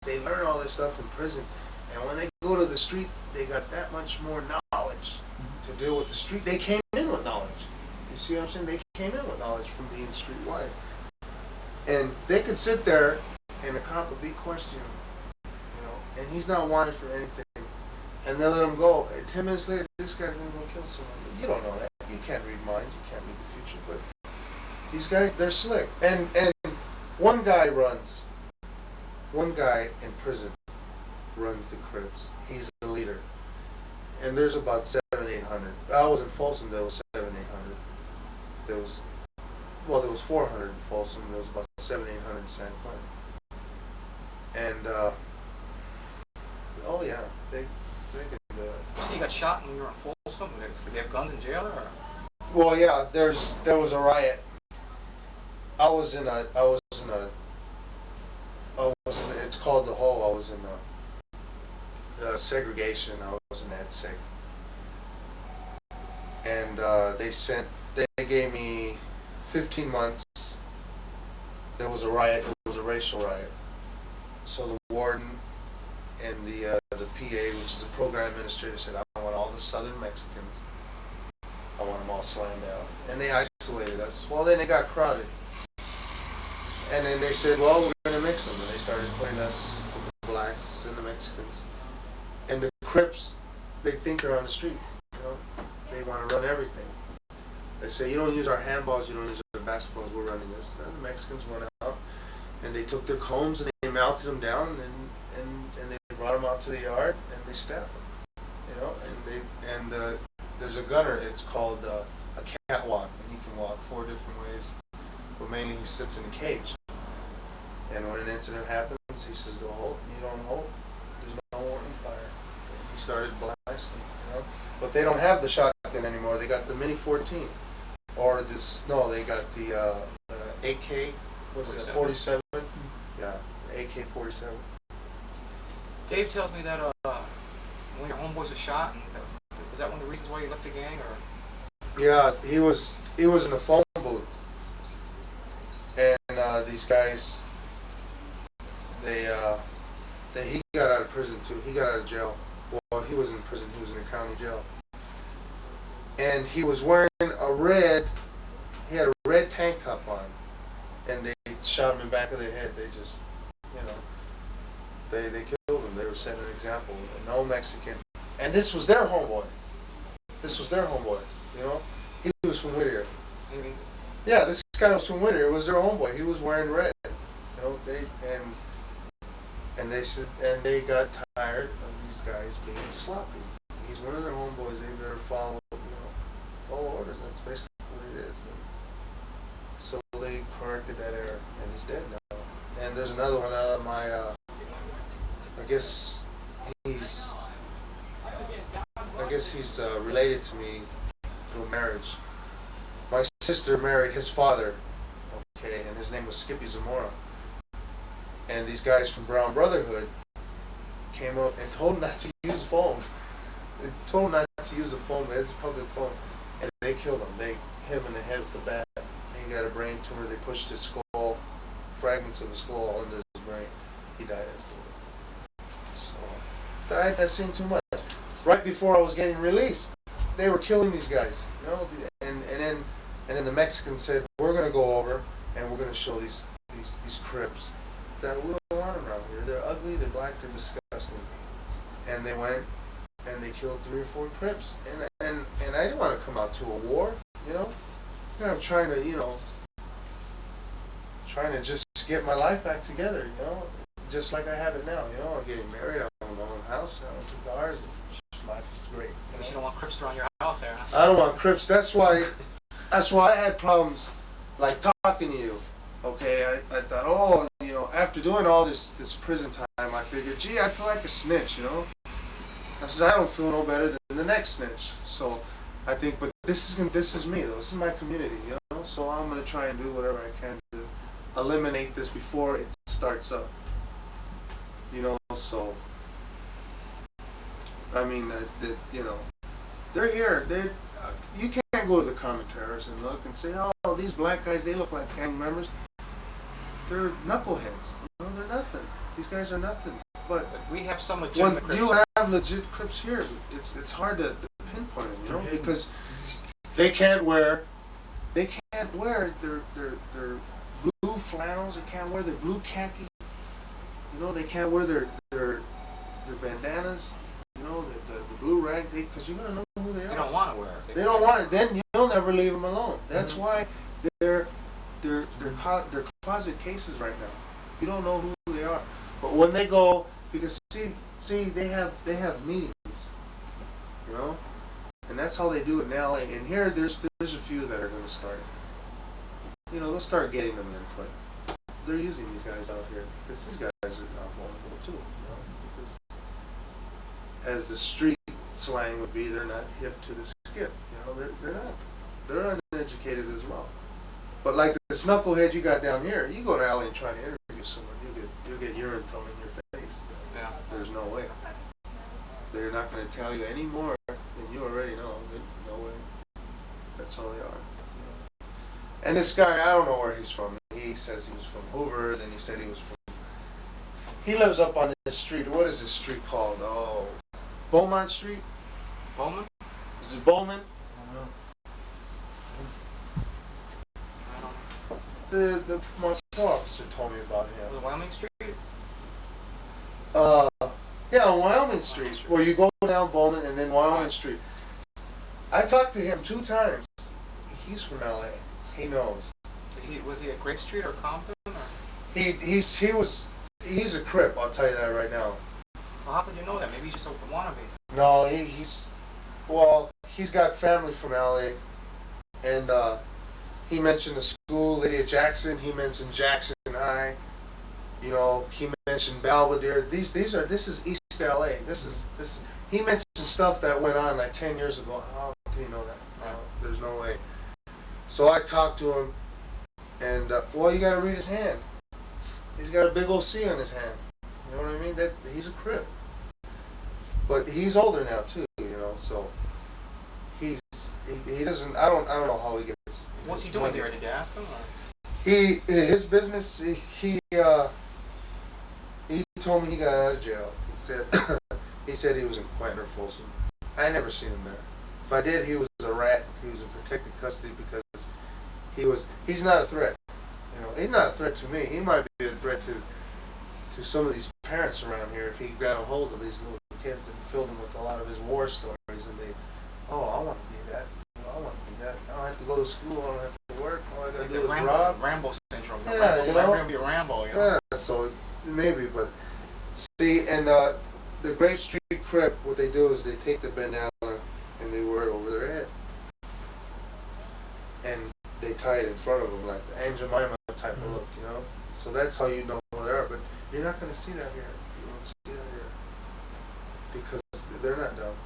they learn all this stuff in prison, and when they go to the street, they got that much more knowledge to deal with the street. They came in with knowledge. You see what I'm saying? They came in with knowledge from being streetwide, and they could sit there, and the cop would be questioning him, and he's not wanted for anything, and they'll let him go. And 10 minutes later, this guy's gonna go kill someone. You don't know that. You can't read minds. You can't read the future, but these guys, they're slick. And one guy in prison runs the Crips. He's the leader. And there's about 700-800. I was in Folsom, there was 700-800. There was 400 in Folsom, there was about 700-800 in San Quentin. And, oh yeah, they can do it. So you got shot when you were in Folsom? Did they have guns in jail, or? Well, yeah, there was a riot. It's called the Hole. I was in segregation. I was in that seg. And they gave me 15 months. There was a riot. It was a racial riot. So the warden and the PA, which is the program administrator, said, I want all the Southern Mexicans. I want them all slammed out. And they isolated us. Well, then it got crowded. And then they said, well, we're going to mix them. And they started putting us with the blacks and the Mexicans. And the Crips, they think they're on the street. They want to run everything. They say, you don't use our handballs, you don't use our basketballs, we're running this. And the Mexicans went out, and they took their combs, and they melted them down, and they brought them out to the yard, and they stabbed them. And there's a gunner, it's called a catwalk, and he can walk 4 different ways. But mainly he sits in a cage. And when an incident happens, he says, go hold. You don't hold, there's no warning fire. And he started blasting, But they don't have the shotgun anymore. They got the Mini 14. Or they got the AK, what is it, 47? Yeah, the AK-47. Dave tells me that one of your homeboys was shot, and was that one of the reasons why you left the gang, or? Yeah, he was in a phone booth. And these guys, he got out of prison too. He got out of jail. Well, he was in prison. He was in a county jail. And he was wearing he had a red tank top on. And they shot him in the back of the head. They just, they killed him. They were setting an example. No Mexican. And this was their homeboy. He was from Whittier. Mm-hmm. Yeah, this guy was from Whittier. It was their homeboy. He was wearing red. And they got tired of these guys being sloppy. He's one of their homeboys. They better follow orders. That's basically what it is. So they corrected that error, and he's dead now. And there's another one out of my. I guess he's related to me through marriage. My sister married his father, and his name was Skippy Zamora. And these guys from Brown Brotherhood came up and told him not to use phone. They told him not to use a phone, but it's a public phone. And they killed him. They hit him in the head with the bat. He got a brain tumor. They pushed his skull, fragments of his skull all into his brain. He died instantly. So, I've seen too much. Right before I was getting released, they were killing these guys. And then the Mexicans said, we're going to go over and we're going to show these Crips that we don't want them around here. They're ugly, they're black, they're disgusting. And they went and they killed 3 or 4 Crips. And I didn't want to come out to a war, I'm trying to just get my life back together, just like I have it now. I'm getting married, I own my own house, I own 2 cars. Life is great. But you don't want Crips around your house there, huh? I don't want Crips. That's why I had problems like talking to you. Okay, I thought, after doing all this prison time, I figured, gee, I feel like a snitch, I said, I don't feel no better than the next snitch. So I think, but this is me though. This is my community, So I'm gonna try and do whatever I can to eliminate this before it starts up. So I mean, they're here. You can't go to the commentaries and look and say, oh, these black guys, they look like gang members. They're knuckleheads. know, they're nothing. These guys are nothing. But But we have some when legitimate Crips. you have legit Crips here, it's hard to pinpoint them, you know, because they can't wear their blue flannels. They can't wear their blue khaki. You know, they can't wear their bandanas. You know, the blue rag. Because you're gonna know who they are. They don't want to wear it. They don't want it. Then you'll never leave them alone. That's why they're closet cases right now. You don't know who they are. But when they go, because see, they have meetings. You know, and that's how they do it in LA. And here, there's a few that are going to start. You know, they'll start getting them in, but they're using these guys out here because these guys are not vulnerable too. You know, because as the street slang would be, they're not hip to the skip. You know, they're not. They're uneducated as well. But like the knucklehead you got down here, you go to LA and try to interview someone, you'll get urine thrown in your face. Yeah. There's no way. They're not going to tell you any more than you already know. No way. That's all they are. And this guy, I don't know where he's from. He says he was from Hoover, then he said he was from... He lives up on this street. What is this street called? Oh, Beaumont Street? Bowman? Is it Bowman? I don't know. The marshal officer told me about him. Was it Wyoming Street? Yeah, on Wyoming Street, where you go down Bowman and then Wyoming Street. I talked to him 2 times. He's from LA. He knows. Was he at Grape Street or Compton? Or? He's a Crip. I'll tell you that right now. Well, how could you know that? Maybe he's just a wannabe. No, he's got family from LA, and he mentioned the school, Lydia Jackson. He mentioned Jackson High. You know, he mentioned Belvedere. This is East LA. He mentioned stuff that went on like 10 years ago. How can you know that? Right. There's no way. So I talked to him, and you got to read his hand. He's got a big old C on his hand. You know what I mean? That he's a Crip. But he's older now too. You know, so he doesn't. I don't know how he gets. What's he doing there? Did you ask him? Or? His business. He told me he got out of jail. He said he was in Quentin or Folsom. I never seen him there. If I did, he was a rat. He was in protected custody because he's not a threat. You know, he's not a threat to me. He might be a threat to some of these parents around here if he got a hold of these little kids and filled them with a lot of his war stories and I want to be that. You know, I want to be that. I don't have to go to school. I don't have to work. All I got to do is rob. Rambo syndrome. Yeah, you know. Be a Rambo, you know. Yeah, so maybe, but see, and the Grape Street Crip, what they do is they take the bandana and they wear it over their head, and they tie it in front of them like the Aunt Jemima type of look, you know. So that's how you know who they are. But you're not going to see that here. You won't see that here because they're not dumb.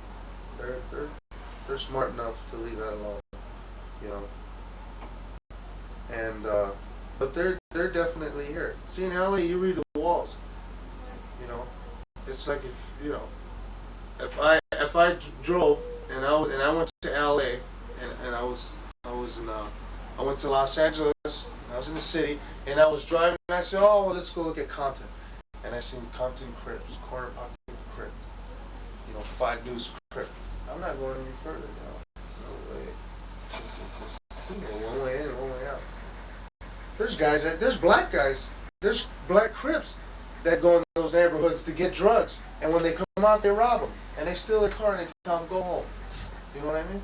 They're smart enough to leave that alone, you know. And but they're definitely here. See, in LA, you read the walls. You know, it's like if I drove and I went to LA and I went to Los Angeles. I was in the city and I was driving and I said, oh, well, let's go look at Compton. And I seen Compton Crips, corner pocket Crip, you know, 5 News Crip. I'm not going any further, you know. No way. It's just one way in and one way out. There's black guys, there's black Crips that go in those neighborhoods to get drugs, and when they come out, they rob them, and they steal their car and they tell them go home. You know what I mean?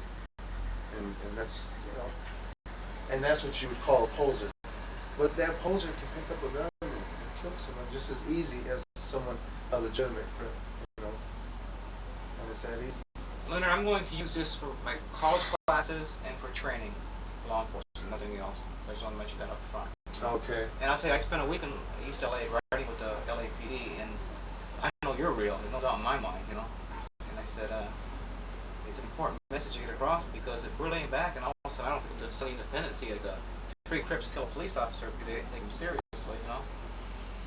And that's, you know, and that's what you would call a poser. But that poser can pick up a gun and kill someone just as easy as a legitimate Crip, you know. And it's that easy. Leonard, I'm going to use this for my college classes and for training law enforcement, nothing else. So I just want to mention that up front. Okay. And I'll tell you, I spent a week in East LA riding with the LAPD, and I know you're real. There's no doubt in my mind, you know. And I said, it's an important message to get across because if we're laying back and all of a sudden I don't think the Sunny Independent see like 3 Crips kill a police officer because they take him seriously, you know.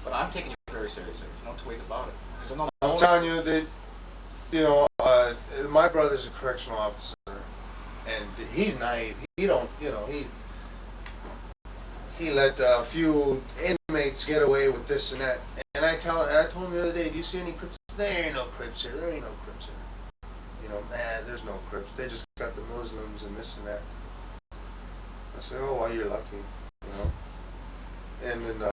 But I'm taking it very seriously. There's no 2 ways about it. There's no I'm telling you that, you know, my brother's a correctional officer, and he's naive. He don't, you know, he let a few inmates get away with this and that. And I told him the other day, do you see any Crips? There ain't no Crips here. There ain't no Crips here. You know, man, there's no Crips. They just got the Muslims and this and that. I said, oh, well, you're lucky, you know. And then,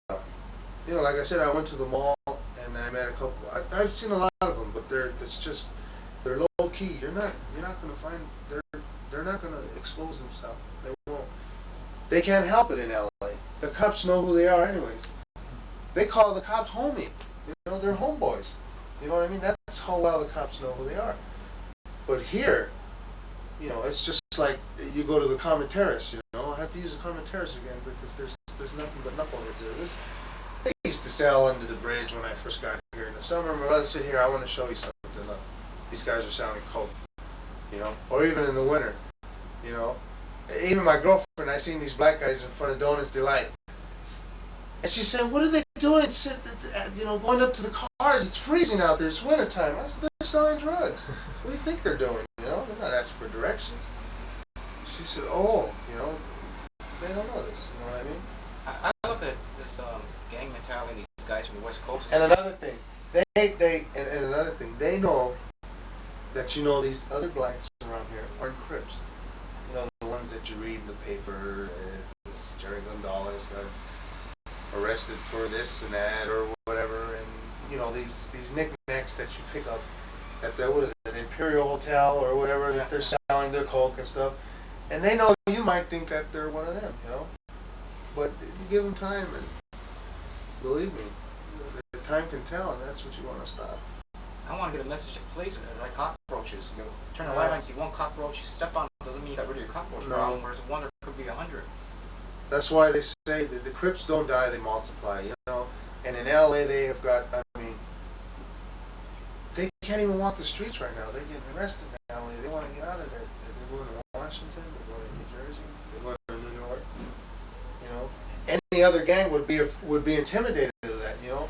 you know, like I said, I went to the mall and I met a couple. I've seen a lot of them, but they're low key. You're not gonna find. They're not gonna expose themselves. They won't. They can't help it in LA. The cops know who they are anyways. They call the cops homie. You know, they're homeboys. You know what I mean? That's how well the cops know who they are. But here, you know, it's just like you go to the common terrace. You know, I have to use the common terrace again because there's nothing but knuckleheads there. They used to sail under the bridge when I first got here in the summer. My brother said, "Here, I want to show you something. Look, these guys are selling coke." You know, or even in the winter. You know, even my girlfriend, I seen these black guys in front of Donuts Delight, and she said, "What are they doing? You know, going up to the cars. It's freezing out there. It's wintertime." I said, "They're selling drugs. What do you think they're doing? You know, they're not asking for directions." She said, "Oh, you know, they don't know this. You know what I mean?" I look at this gang mentality. These guys from the West Coast. And another thing, they know that, you know, these other blacks around here aren't Crips. You know, the ones that you read in the paper. This Jerry Gonzalez got arrested for this and that or whatever, and you know these knickknacks that you pick up at the Imperial Hotel or whatever, that they're selling their coke and stuff, and they know you might think that they're one of them, you know, but you give them time, and believe me, the time can tell, and that's what you want to stop. I want to get a message to police like cockroaches. You know, turn the light on, see one cockroach, you step on it, doesn't mean you got rid of your cockroach problem. Whereas one there could be 100. That's why they say that the Crips don't die; they multiply. You know, and in LA they have got. I mean, they can't even walk the streets right now. They're getting arrested in LA. They want to get out of there. They're going to Washington. They're going to New Jersey. They're going to New York. You know, any other gang would be intimidated to that. You know,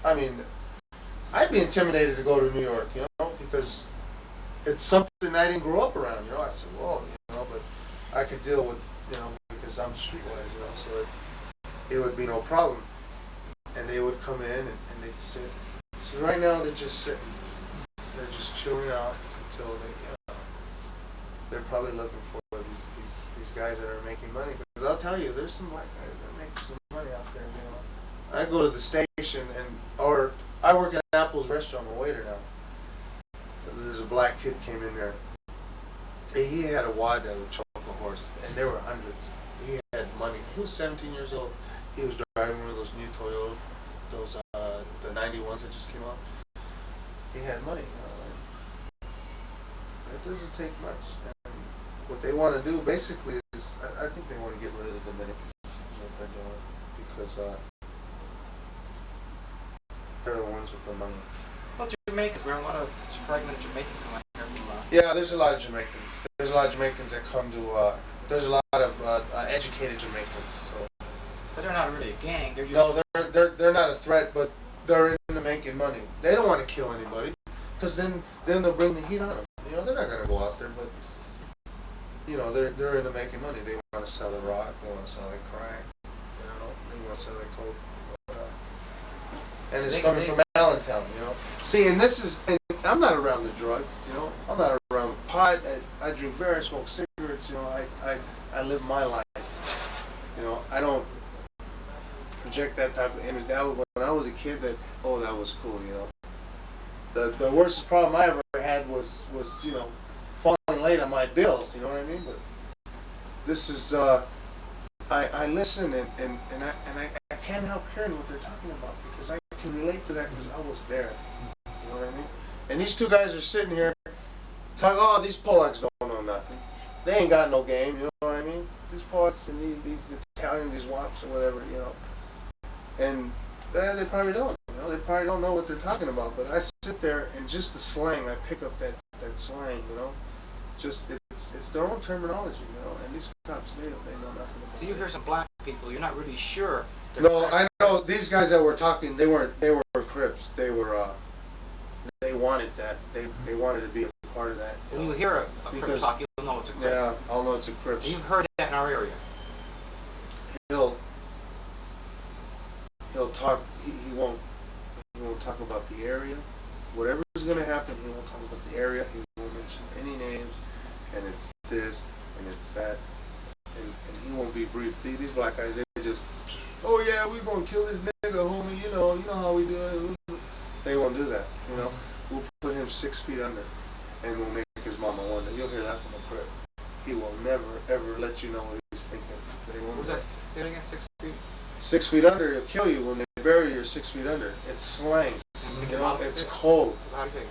I mean, I'd be intimidated to go to New York. You know, because it's something I didn't grow up around. You know, I said, whoa, you know, but I could deal with, you know, because I'm streetwise, you know, so it would be no problem. And they would come in and they'd sit. So right now they're just sitting. They're just chilling out until they're probably looking for these guys that are making money. Because I'll tell you, there's some black guys that are making some money out there, you know. I go to the station or I work at Apple's restaurant, I'm a waiter now. So there's a black kid came in there. He had a wad that would choke a horse, and there were hundreds. He had money. He was 17 years old. He was driving one of those new Toyota, the 91s that just came out. He had money. It doesn't take much. And what they want to do basically is, I think they want to get rid of the Dominicans. Is what they're doing, because they're the ones with the money. Well, Jamaicans, we have a lot of fragmented Jamaicans coming here from. Yeah, there's a lot of Jamaicans. There's a lot of Jamaicans that come to. There's a lot of educated Jamaicans. So. But they're not really a gang. They're just. No, they're not a threat, but they're into making money. They don't want to kill anybody, because then they'll bring the heat on them. You know, they're not gonna go out there, but you know, they're into making money. They want to sell the rock. They want to sell their crack. You know, they want to sell their coke. And it's coming from Allentown, you know. See, and I'm not around the drugs, you know. I'm not around the pot. I drink beer, I smoke cigarettes, you know. I live my life. You know, I don't project that type of image. That was when I was a kid, that was cool, you know. The worst problem I ever had was you know, falling late on my bills, you know what I mean? But this is I listen and I can't help hearing what they're talking about, because I can relate to that because I was there. You know what I mean? And these two guys are sitting here talking, oh, these Polacks don't know nothing. They ain't got no game, you know what I mean? These Polacks and these Italians, these WAPs or whatever, you know. And they probably don't, you know, they probably don't know what they're talking about. But I sit there and just the slang, I pick up that slang, you know. Just it's their own terminology, you know, and these cops, they know nothing about it. So you hear some black people, you're not really sure. No, I know these guys that were talking, they were Crips. They were they wanted that. They wanted to be a part of that. When you hear a Crip talk, you'll know it's a Crip. Yeah, I'll know it's a Crips. You've heard that in our area. He'll talk. He won't. He won't talk about the area. Whatever's gonna happen, he won't talk about the area. He won't mention any names. And it's this and it's that. And he won't be brief. These black guys, they just, oh yeah, we gonna kill this nigga, homie. You know how we do it. They won't do that. You know, we'll put him 6 feet under, and we'll make his mama wonder. You'll hear that from the crib. He will never ever let you know what he's thinking. They won't. What was that? Say it again. 6 feet. 6 feet under, he'll kill you when they bury you. 6 feet under. It's slang. You know, it's cold. How do you say it?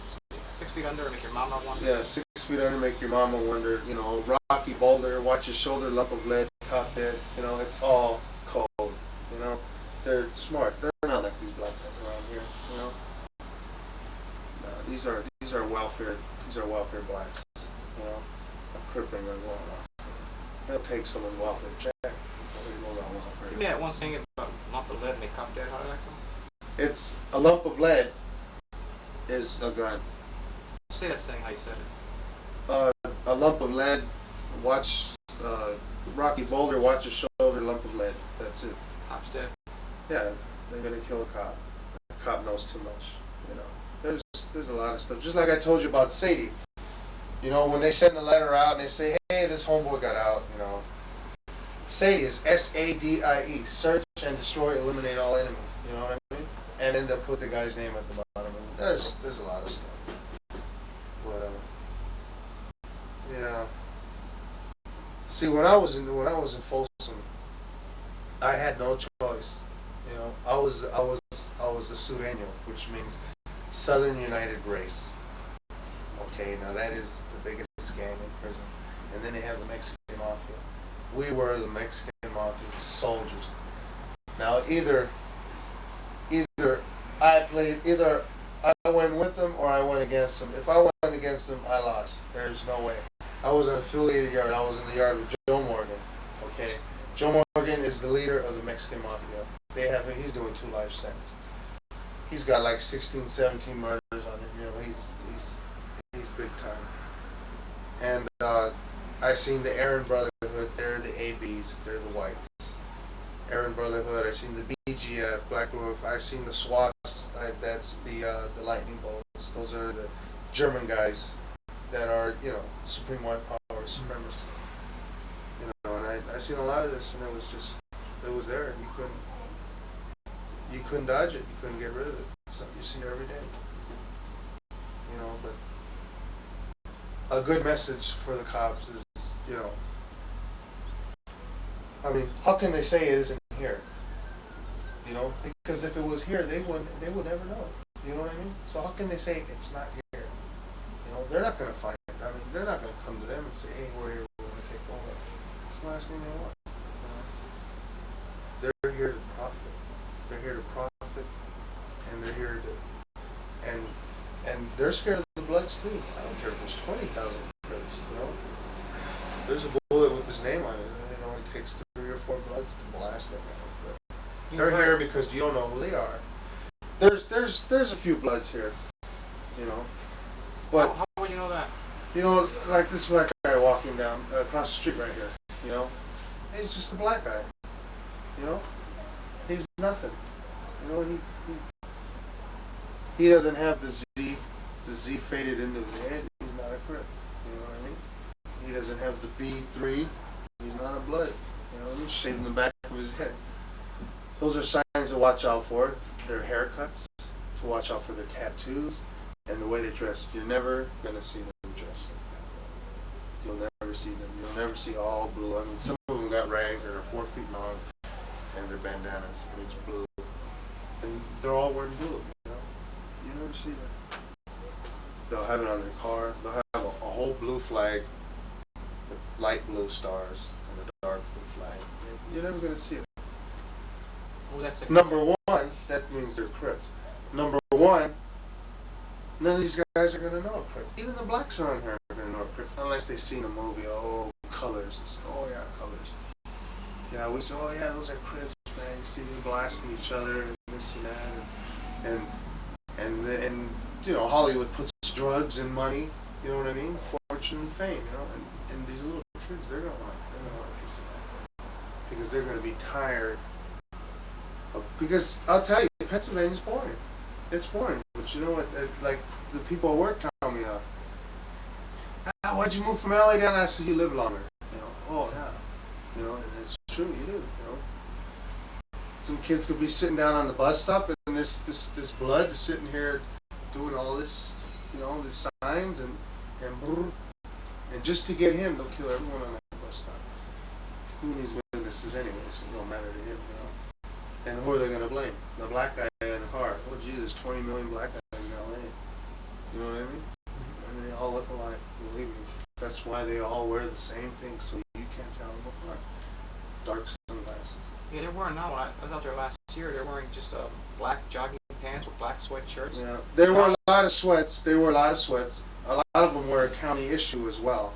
6 feet under, make your mama wonder. Yeah, 6 feet under, make your mama wonder. You know, rocky boulder, watch your shoulder, lump of lead, cop dead. You know, it's all cold. You know, they're smart. They're not like these black guys around here. You know, no, these are welfare. These are welfare blacks. You know, a crip ain't gonna go on welfare. They'll take someone's welfare check. They'll go on welfare. Give me that one thing about lump of lead and they cop dead. How did that come? It's a lump of lead is a gun. Say that thing how you said it. A lump of lead, watch rocky boulder, watch your shoulder, lump of lead. That's it. Cop's dead. Yeah, they're gonna kill a cop. The cop knows too much. You know, there's a lot of stuff. Just like I told you about Sadie. You know, when they send the letter out and they say, hey, this homeboy got out. You know, Sadie is SADIE. Search and destroy, eliminate all enemies. You know what I mean? And then they'll put the guy's name at the bottom. There's a lot of stuff. But yeah. See, when I was in Folsom, I had no choice. You know, I was a Sureño, which means Southern United Race. Okay, now that is the biggest gang in prison, and then they have the Mexican Mafia. We were the Mexican Mafia soldiers. Now either I went with them or I went against them. If I went against them, I lost. There's no way. I was an affiliated yard. I was in the yard with Joe Morgan. Okay, Joe Morgan is the leader of the Mexican Mafia. He's doing 2 life sentences. He's got like 16, 17 murders on him. You know, he's big time. And I seen the Aaron Brotherhood. They're the ABs. They're the whites. Aaron Brotherhood. I seen the BGF, Black Wolf. I seen the SWATs. That's the lightning bolts. Those are the German guys that are, you know, supreme white power supremacists. You know, and I seen a lot of this, and it was there. You couldn't dodge it. You couldn't get rid of it. It's something you see every day. You know, but a good message for the cops is, you know, I mean, how can they say it isn't here? You know, because if it was here, they would never know. You know what I mean? So how can they say it's not here? You know, they're not going to find it. I mean, they're not going to come to them and say, hey, we're here, we're going to take over. It's the last thing they want. You know? They're here to profit. They're here to profit, and they're here to, and they're scared of the Bloods too. I don't care if there's 20,000 Bloods. You know, there's a bullet with his name on it. It only takes 3 or 4 Bloods to blast it. But they're here because you don't know who they are. There's a few Bloods here. You know, but how would you know that? You know, like this black guy walking down across the street right here. You know, he's just a black guy. You know, he's nothing. You know, he doesn't have the Z faded into his head. He's not a Crip. You know what I mean? He doesn't have the B3. He's not a Blood. You know, he's shaving the back of his head. Those are signs to watch out for. Their haircuts, to watch out for their tattoos, and the way they dress. You're never gonna see them dress like that. You'll never see them. You'll never see all blue. I mean, some of them got rags that are 4 feet long, and their bandanas, and it's blue. And they're all wearing blue, you know? You never see that. They'll have it on their car. They'll have a whole blue flag with light blue stars and a dark blue flag. You're never going to see it. Well, that's the Number one, that means they're Crips. Number one, none of these guys are going to know a Crip. Even the blacks around here are going to know a Crip, unless they've seen a movie. Oh, colors. It's, oh, yeah, colors. Yeah, we say, oh, yeah, those are Crips, man. You see them blasting each other and this and that. And you know, Hollywood puts drugs and money, you know what I mean? Fortune and fame, you know? And these little kids, they're going to want a piece of that. Because they're going to be tired of Because I'll tell you, Pennsylvania's boring. It's boring. But you know what? Like the people at work tell me, why'd you move from LA down? I said, you live longer. You know, oh yeah. You know, and it's true, you do. You know, some kids could be sitting down on the bus stop, and this blood is sitting here doing all this, you know, these signs and just to get him, they'll kill everyone on that bus stop. Who needs witnesses anyways? It don't matter to him, you know. And who are they going to blame? The black guy in the car. Oh, gee, there's 20 million black guys in LA. You know what I mean? And they all look alike. Believe me. That's why they all wear the same thing, so you can't tell them apart. Dark sunglasses. Yeah, they're wearing now. When I was out there last year, they're wearing just black jogging pants with black sweatshirts. Yeah, they wore a lot of sweats. They wore a lot of sweats. A lot of them were a county issue as well.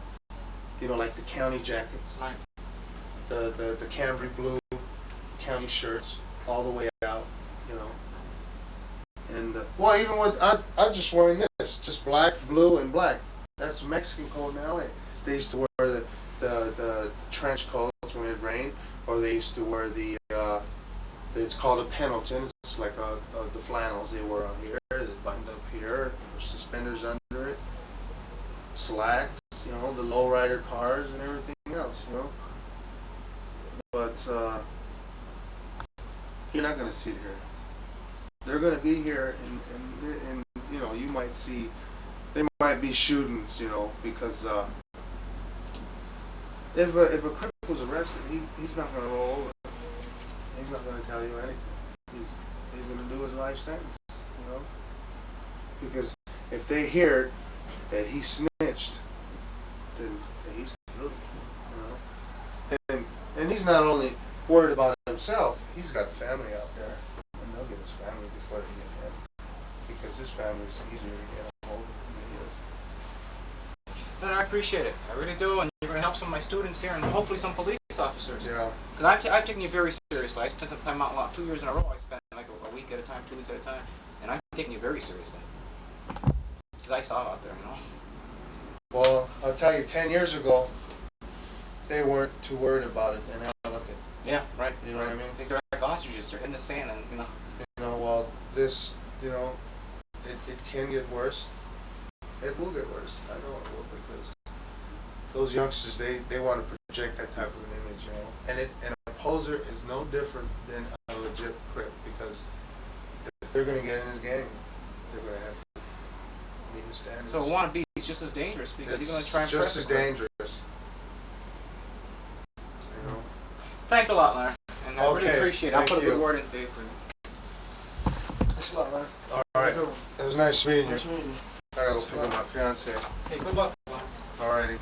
You know, like the county jackets, Right. the Cambry blue county shirts, all the way out. You know. And well, even with I'm just wearing this, just black, blue, and black. That's Mexican code in LA. They used to wear the trench coats when it rained, or they used to wear the it's called a Pendleton. It's like the flannels they wear on here, they buttoned up here, suspenders under it, slacks, you know, the lowrider cars and everything else, you know. But you're not going to see it here. They're going to be here, and you know, you might see, there might be shootings, you know, because if a criminal's arrested, he's not going to roll over. He's not going to tell you anything. He's going to do his life sentence, you know. Because if they hear that he snitched, then he's through, you know. And he's not only worried about himself, he's got family out there, and they'll get his family before they get him. Because his family's easier to get a hold of than he is. And I appreciate it. I really do. And you're going to help some of my students here, and hopefully some police officers. Yeah. Because I've taken you very seriously. I spent some time out a lot. 2 years in a row, I spent like a week at a time, 2 weeks at a time. And I'm taking you very seriously. Because I saw out there, you know. Well, I'll tell you, 10 years ago, they weren't too worried about it, and now look at. Yeah, right. You know what I mean? Because they're like ostriches. They're in the sand, and you know. You know, well, this, you know, it can get worse. It will get worse. I know it will, because those youngsters, they want to project that type of an image, you know. And a poser is no different than a legit crip, because if they're going to get in his gang, they're going to have to meet the standards. So wannabe is just as dangerous, because you're going to try and just press as it. dangerous. You know. Thanks a lot, Larry. And I really Okay, appreciate it. I'll thank put a you. good word in today for you. Thanks a lot, Larry. All right. It was nice meeting you. Nice meeting you. I gotta pick up my fiance. Hey, good luck, Larry. Alrighty.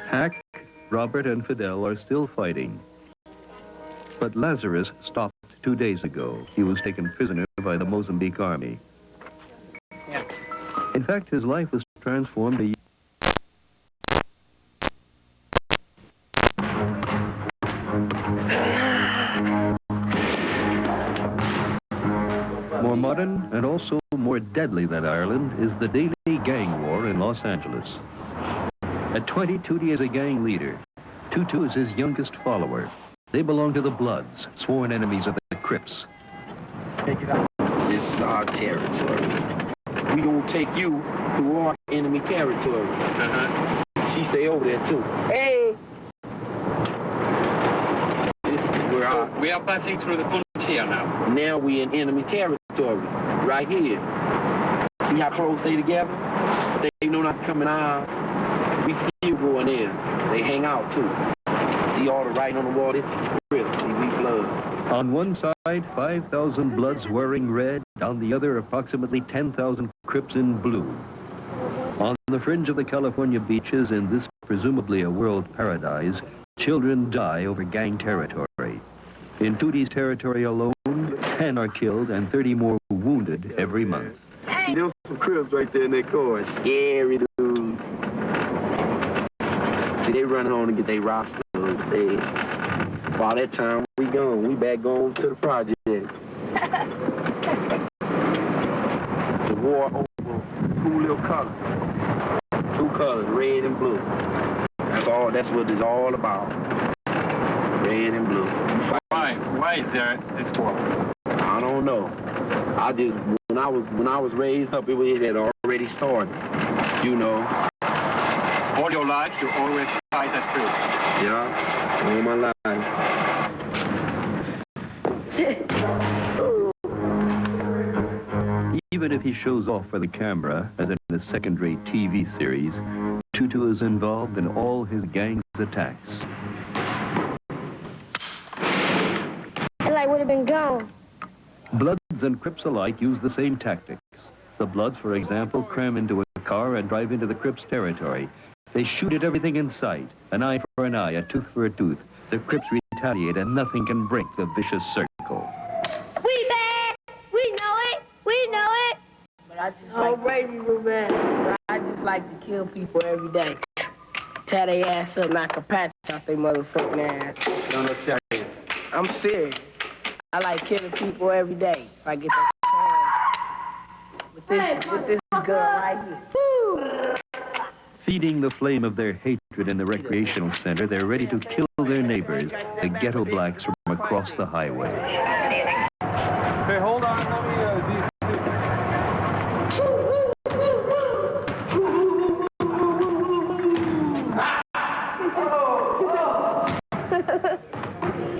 Hack, Robert, and Fidel are still fighting. But Lazarus stopped 2 days ago. He was taken prisoner by the Mozambique army. Yeah. In fact, his life was transformed a More modern and also more deadly than Ireland is the daily gang war in Los Angeles. At 22, he is a gang leader. Tutu is his youngest follower. They belong to the Bloods, sworn enemies of the Crips. This is our territory. We gonna take you through our enemy territory. She stay over there too. Hey! This is where our... We are passing through the frontier now. Now we in enemy territory. Right here. See how close they together? But they know not to come in ours. We still go in there. They hang out too. See all the writing on the wall? This is script. See, we blood. On one side, 5,000 Bloods wearing red. On the other, approximately 10,000 Crips in blue. On the fringe of the California beaches, in this presumably a world paradise, children die over gang territory. In Tootie's territory alone, 10 are killed and 30 more wounded every month. See, there's some Crips right there in that car. Scary, dude. See, they running on to get their roster. By that time, we gone. We back going to the project. The war over two little colors. Two colors, red and blue. That's what it's all about. Red and blue. Why is there this war? I don't know. When I was raised up, it had already started. You know. All your life, you always fight at Crips. Yeah, all my life. Even if he shows off for the camera, as in a second-rate TV series, Tutu is involved in all his gang's attacks. The light would have been gone. Bloods and Crips alike use the same tactics. The Bloods, for example, cram into a car and drive into the Crips' territory. They shoot at everything in sight. An eye for an eye, a tooth for a tooth. The Crips retaliate, and nothing can break the vicious circle. We bad! We know it! We know it! But I just I just like to kill people every day. Tear their ass up, knock a patch off their motherfucking ass. No, not serious. I'm serious. I like killing people every day if I get that chance. With this gun right here. Woo! Feeding the flame of their hatred in the recreational center, they're ready to kill their neighbors, the ghetto blacks from across the highway. Hey, hold on.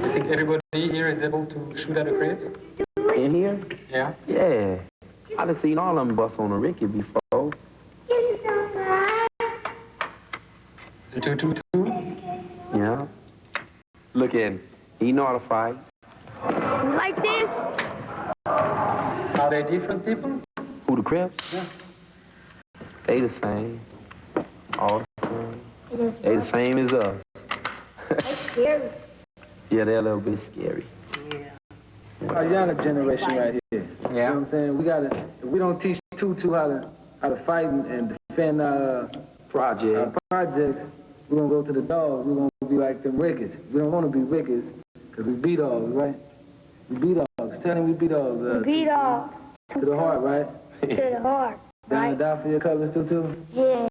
You think everybody here is able to shoot at the Crips? In here? Yeah. Yeah. I done seen all of them bust on a Ricky before. The 222? Yeah. Look at him. He know how to fight. Like this? Are they different people? Who, the Crips? Yeah. They the same. All the same. They the same as us. That's scary. Yeah, they're a little bit scary. Our younger generation right here. Yeah. You know what I'm saying? If we don't teach Tutu how to fight and defend our Project. projects, we're gonna go to the dogs. We're gonna be like them Rickets. We don't want to be Rickets because we beat dogs, right? We beat dogs. Tell them we beat dogs. Beat dogs. To the heart, right? To the heart. Down Right? and down for your colors, Tutu? Yeah.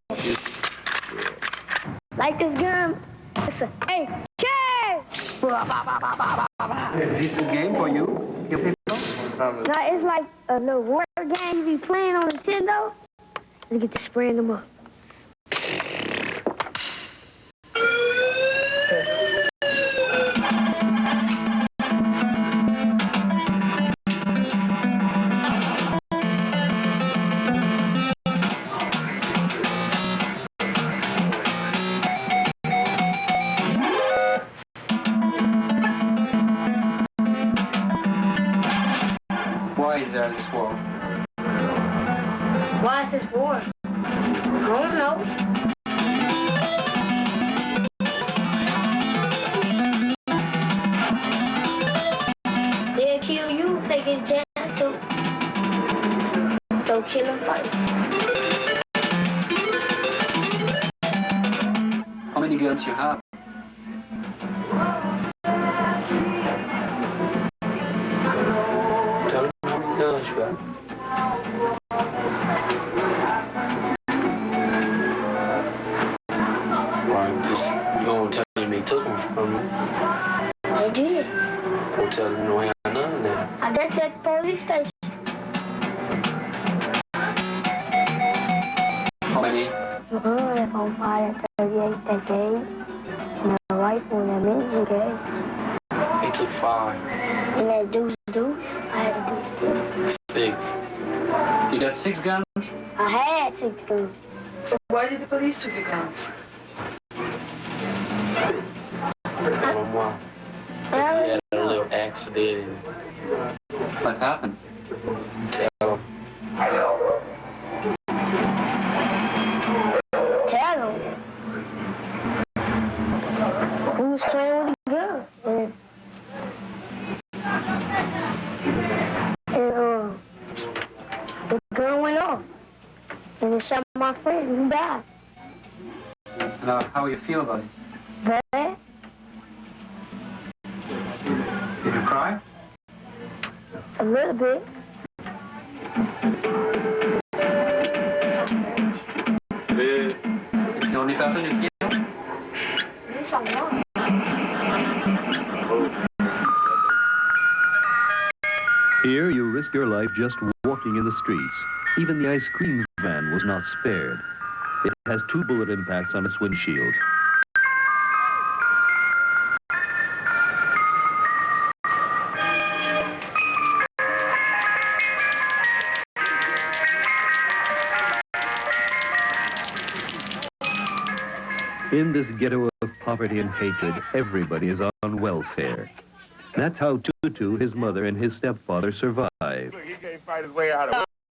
Like this gun. It's a AK! Is it a game for you? No, it's like a little war game you be playing on Nintendo. You get to spraying them up. Why is there this war? Why is this war? I don't know. They'll kill you if they get a chance to. So kill them first. How many guns you have? Tell them how many guns you got. You don't tell them they took them from you. They did. Don't tell them you don't have none of that. That's at the police station. How many? They're on fire 38 that gave. And a rifle and a minigun gave. They took 5, And that deuce. I had to do 6. 6. You got 6 guns? I had 6 guns. So why did the police took your guns? Mama, I had a little accident What happened? and tell them. tell them. Who was playing with the gun? And the gun went off. And it shot my friend who died. Now, how you feel about it? Bad. Did you cry? A little bit. It's the only person you killed? At least I won. Here, you risk your life just walking in the streets. Even the ice cream van was not spared. It has 2 bullet impacts on its windshield. In this ghetto of poverty and hatred, everybody is on welfare. That's how Tutu, his mother, and his stepfather survived. He can't fight his way out of it.